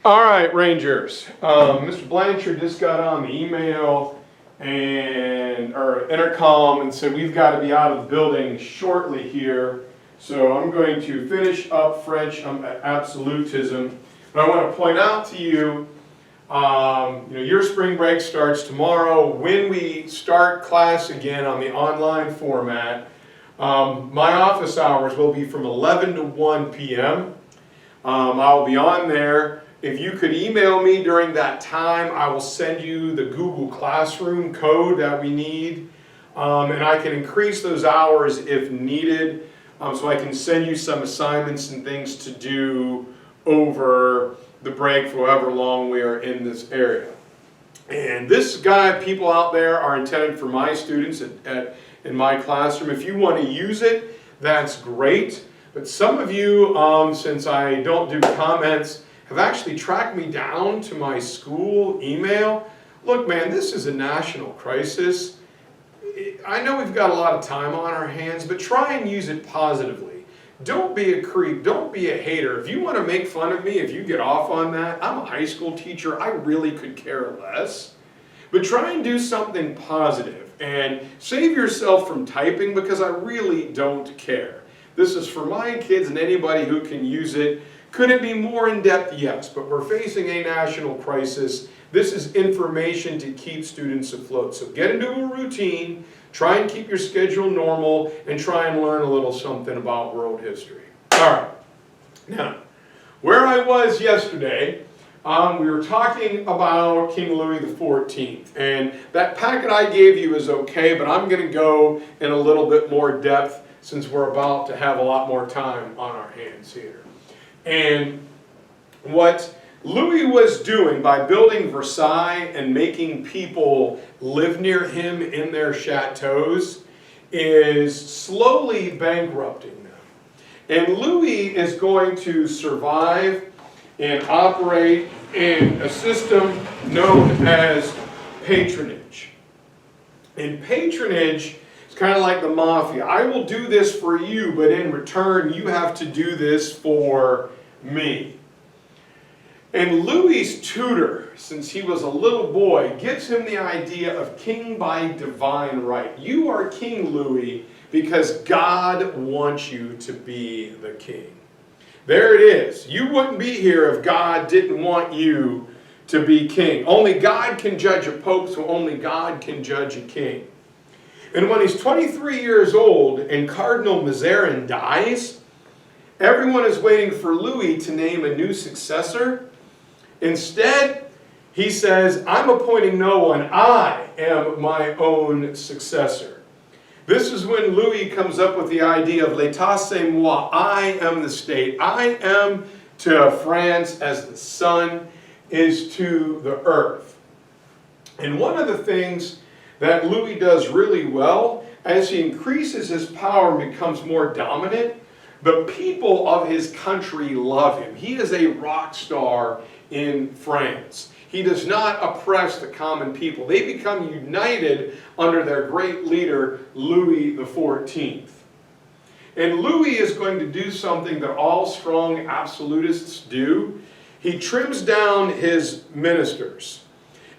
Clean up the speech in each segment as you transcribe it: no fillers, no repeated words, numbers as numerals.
All right, Rangers. Mr. Blanchard just got on the email or intercom and said we've got to be out of the building shortly here. So I'm going to finish up French Absolutism. But I want to point out to you, your spring break starts tomorrow. When we start class again on the online format, my office hours will be from 11 to 1 p.m. I'll be on there. If you could email me during that time, I will send you the Google Classroom code that we need. And I can increase those hours if needed. So I can send you some assignments and things to do over the break for however long we are in this area. And this guide, people out there, are intended for my students in my classroom. If you want to use it, that's great. But some of you, since I don't do comments, have actually tracked me down to my school email. Look, man, this is a national crisis. I know we've got a lot of time on our hands, but try and use it positively. Don't be a creep. Don't be a hater. If you want to make fun of me, if you get off on that, I'm a high school teacher. I really could care less. But try and do something positive and save yourself from typing, because I really don't care. This is for my kids and anybody who can use it. Could it be more in-depth? Yes, but we're facing a national crisis. This is information to keep students afloat. So get into a routine, try and keep your schedule normal, and try and learn a little something about world history. All right. Now, where I was yesterday, we were talking about King Louis XIV. And that packet I gave you is okay, but I'm going to go in a little bit more depth since we're about to have a lot more time on our hands here. And what Louis was doing by building Versailles and making people live near him in their chateaus is slowly bankrupting them. And Louis is going to survive and operate in a system known as patronage. And patronage is kind of like the mafia. I will do this for you, but in return you have to do this for me. And Louis's tutor, since he was a little boy, gives him the idea of king by divine right. You are King Louis because God wants you to be the king. There it is. You wouldn't be here if God didn't want you to be king. Only God can judge a pope, so only God can judge a king. And when he's 23 years old and Cardinal Mazarin dies, everyone is waiting for Louis to name a new successor. Instead, he says, I'm appointing no one. I am my own successor. This is when Louis comes up with the idea of l'état c'est moi. I am the state. I am to France as the sun is to the earth. And one of the things that Louis does really well, as he increases his power and becomes more dominant, the people of his country love him. He is a rock star in France. He does not oppress the common people. They become united under their great leader, Louis XIV. And Louis is going to do something that all strong absolutists do. He trims down his ministers.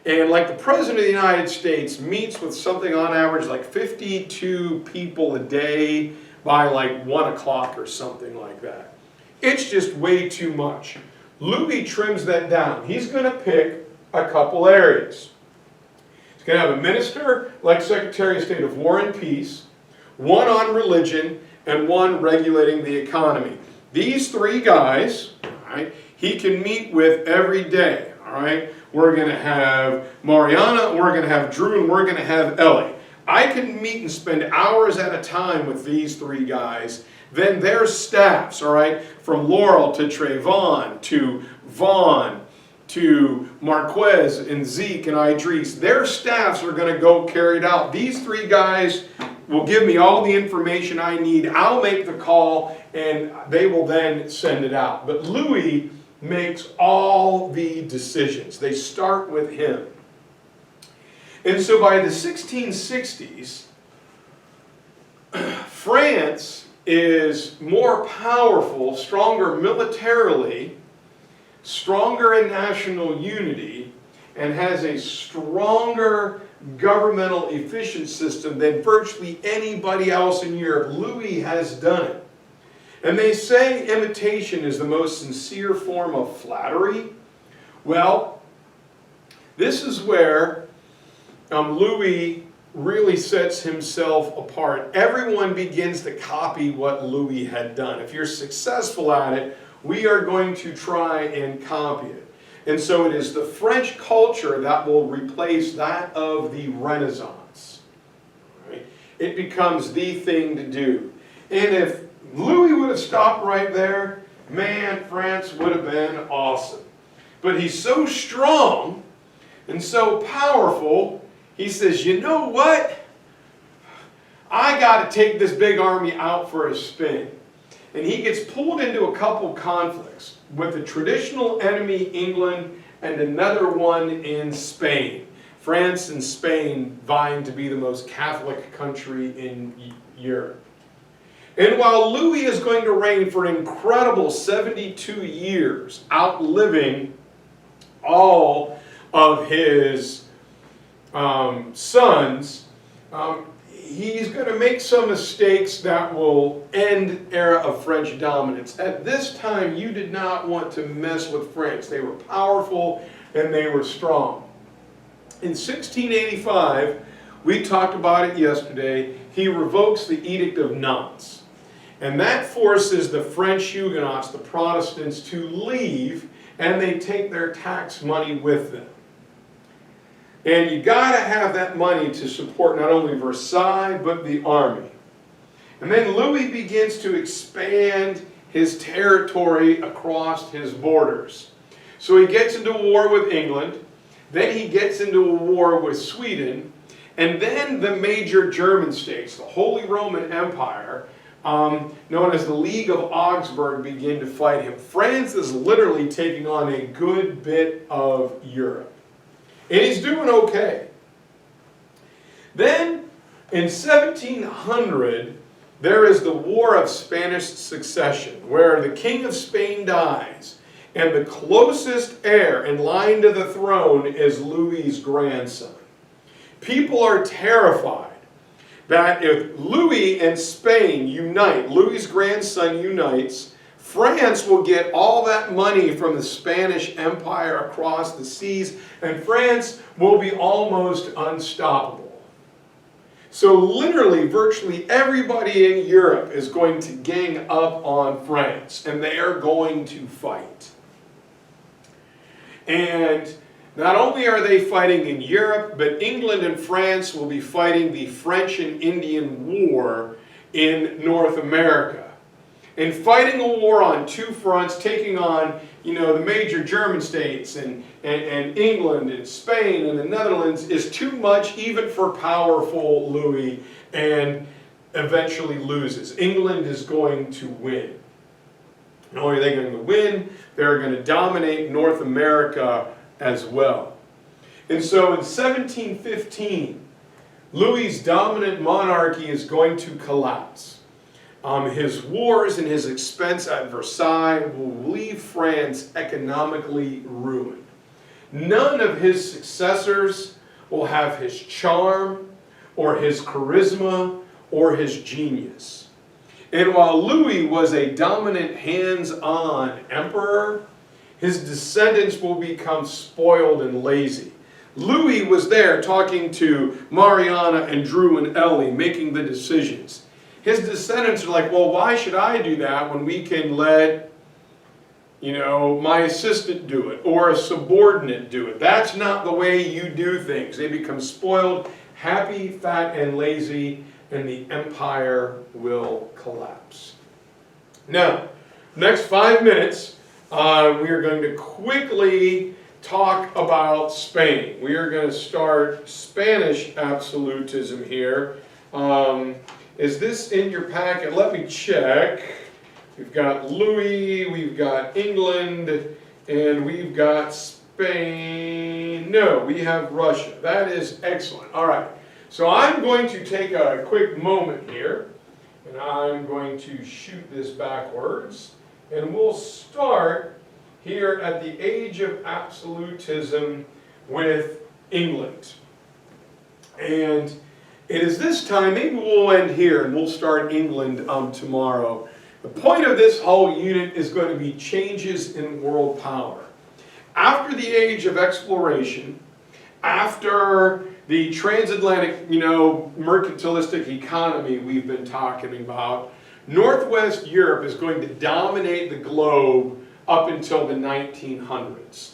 And like the President of the United States meets with something on average like 52 people a day by like 1 o'clock or something like that. It's just way too much. Louis trims that down. He's going to pick a couple areas. He's going to have a minister like Secretary of State of War and Peace, one on religion, and one regulating the economy. These three guys, all right, he can meet with every day. All right, we're going to have Mariana, we're going to have Drew, and we're going to have Ellie. I can meet and spend hours at a time with these three guys. Then their staffs, all right, from Laurel to Trayvon to Vaughn to Marquez and Zeke and Idris, their staffs are going to go carry it out. These three guys will give me all the information I need. I'll make the call, and they will then send it out. But Louis makes all the decisions. They start with him. And so by the 1660s, France is more powerful, stronger militarily, stronger in national unity and has a stronger governmental efficient system than virtually anybody else in Europe. Louis has done it. And they say imitation is the most sincere form of flattery. Well, this is where Louis really sets himself apart. Everyone begins to copy what Louis had done. If you're successful at it, we are going to try and copy it. And so it is the French culture that will replace that of the Renaissance. Right? It becomes the thing to do. And if Louis would have stopped right there, man, France would have been awesome. But he's so strong and so powerful, he says, you know what? I got to take this big army out for a spin. And he gets pulled into a couple conflicts with the traditional enemy, England, and another one in Spain. France and Spain vying to be the most Catholic country in Europe. And while Louis is going to reign for an incredible 72 years, outliving all of his sons, he's going to make some mistakes that will end era of French dominance. At this time, you did not want to mess with France. They were powerful and they were strong. In 1685, we talked about it yesterday, he revokes the Edict of Nantes. And that forces the French Huguenots, the Protestants, to leave, and they take their tax money with them. And you got to have that money to support not only Versailles, but the army. And then Louis begins to expand his territory across his borders. So he gets into war with England, then he gets into a war with Sweden, and then the major German states, the Holy Roman Empire, known as the League of Augsburg, begin to fight him. France is literally taking on a good bit of Europe. And he's doing okay. Then, in 1700, there is the War of Spanish Succession, where the King of Spain dies, and the closest heir in line to the throne is Louis's grandson. People are terrified that if Louis and Spain unite, Louis's grandson unites, France will get all that money from the Spanish Empire across the seas, and France will be almost unstoppable. So literally, virtually everybody in Europe is going to gang up on France, and they are going to fight. And not only are they fighting in Europe, but England and France will be fighting the French and Indian War in North America. And fighting a war on two fronts, taking on, the major German states and England and Spain and the Netherlands is too much even for powerful Louis, and eventually loses. England is going to win. Not only are they going to win, they're going to dominate North America as well. And so in 1715, Louis's dominant monarchy is going to collapse. His wars and his expense at Versailles will leave France economically ruined. None of his successors will have his charm or his charisma or his genius. And while Louis was a dominant hands-on emperor, his descendants will become spoiled and lazy. Louis was there talking to Mariana and Drew and Ellie, making the decisions. His descendants are like, well, why should I do that when we can let, my assistant do it or a subordinate do it? That's not the way you do things. They become spoiled, happy, fat, and lazy, and the empire will collapse. Now, next 5 minutes, we are going to quickly talk about Spain. We are going to start Spanish absolutism here. Is this in your packet? Let me check. We've got Louis, we've got England, and we've got Spain. No, we have Russia. That is excellent. All right. So I'm going to take a quick moment here, and I'm going to shoot this backwards, and we'll start here at the age of absolutism with England. And it is this time, maybe we'll end here and we'll start England tomorrow. The point of this whole unit is going to be changes in world power. After the age of exploration, after the transatlantic, mercantilistic economy we've been talking about, Northwest Europe is going to dominate the globe up until the 1900s.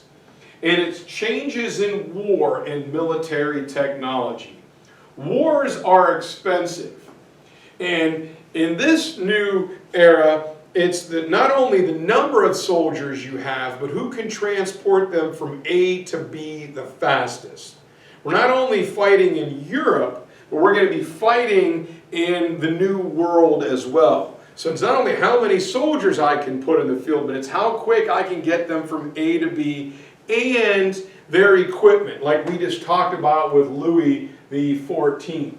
And it's changes in war and military technology. Wars are expensive. And in this new era, it's not only the number of soldiers you have, but who can transport them from A to B the fastest. We're not only fighting in Europe, but we're going to be fighting in the New World as well. So it's not only how many soldiers I can put in the field, but it's how quick I can get them from A to B and their equipment, like we just talked about with Louis XIV.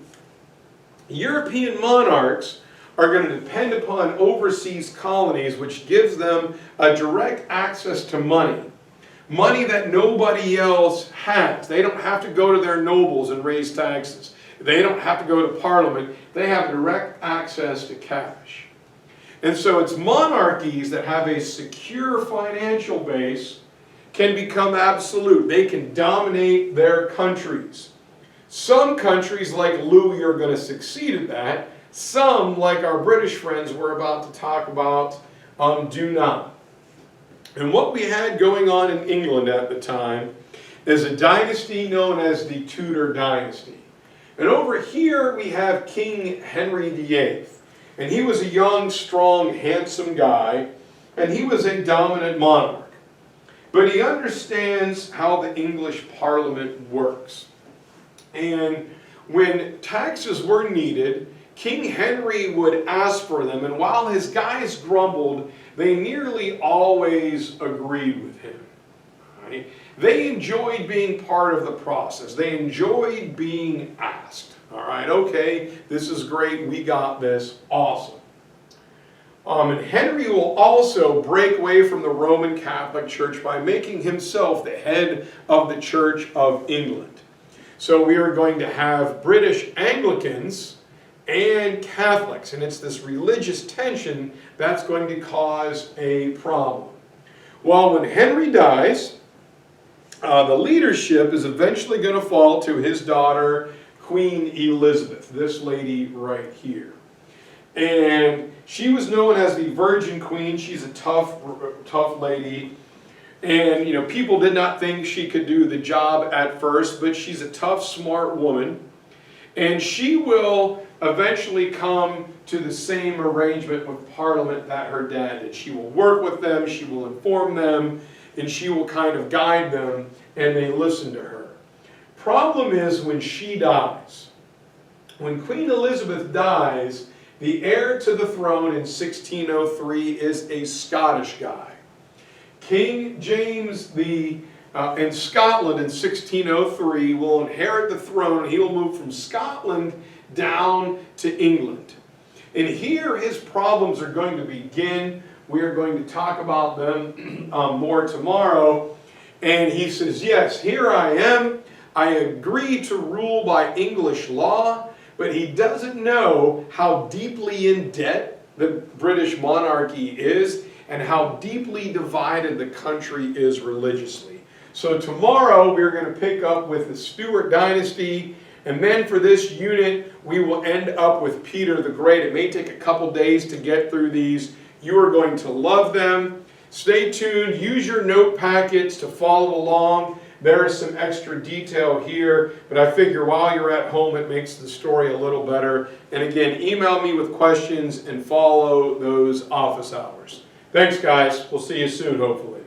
European monarchs are going to depend upon overseas colonies, which gives them a direct access to money. Money that nobody else has. They don't have to go to their nobles and raise taxes. They don't have to go to Parliament. They have direct access to cash. And so it's monarchies that have a secure financial base can become absolute. They can dominate their countries. Some countries like Louis are going to succeed at that. Some, like our British friends we're about to talk about, do not. And what we had going on in England at the time is a dynasty known as the Tudor Dynasty. And over here we have King Henry VIII. And he was a young, strong, handsome guy, and he was a dominant monarch. But he understands how the English Parliament works. And when taxes were needed, King Henry would ask for them, and while his guys grumbled, they nearly always agreed with him. Right? They enjoyed being part of the process. They enjoyed being asked. All right, okay, this is great, we got this, awesome. And Henry will also break away from the Roman Catholic Church by making himself the head of the Church of England. So we are going to have British Anglicans and Catholics, and it's this religious tension that's going to cause a problem. Well, when Henry dies, the leadership is eventually going to fall to his daughter, Queen Elizabeth, this lady right here. And she was known as the Virgin Queen. She's a tough lady. And, people did not think she could do the job at first, but she's a tough, smart woman. And she will eventually come to the same arrangement with Parliament that her dad did. She will work with them, she will inform them, and she will kind of guide them, and they listen to her. Problem is when she dies. When Queen Elizabeth dies, the heir to the throne in 1603 is a Scottish guy. King James in Scotland in 1603 will inherit the throne. He will move from Scotland down to England. And here his problems are going to begin. We are going to talk about them more tomorrow. And he says, yes, here I am. I agree to rule by English law, but he doesn't know how deeply in debt the British monarchy is and how deeply divided the country is religiously. So tomorrow we're going to pick up with the Stuart Dynasty, and then for this unit we will end up with Peter the Great. It may take a couple days to get through these. You are going to love them. Stay tuned. Use your note packets to follow along. There is some extra detail here, but I figure while you're at home it makes the story a little better. And again, email me with questions and follow those office hours. Thanks, guys. We'll see you soon, hopefully.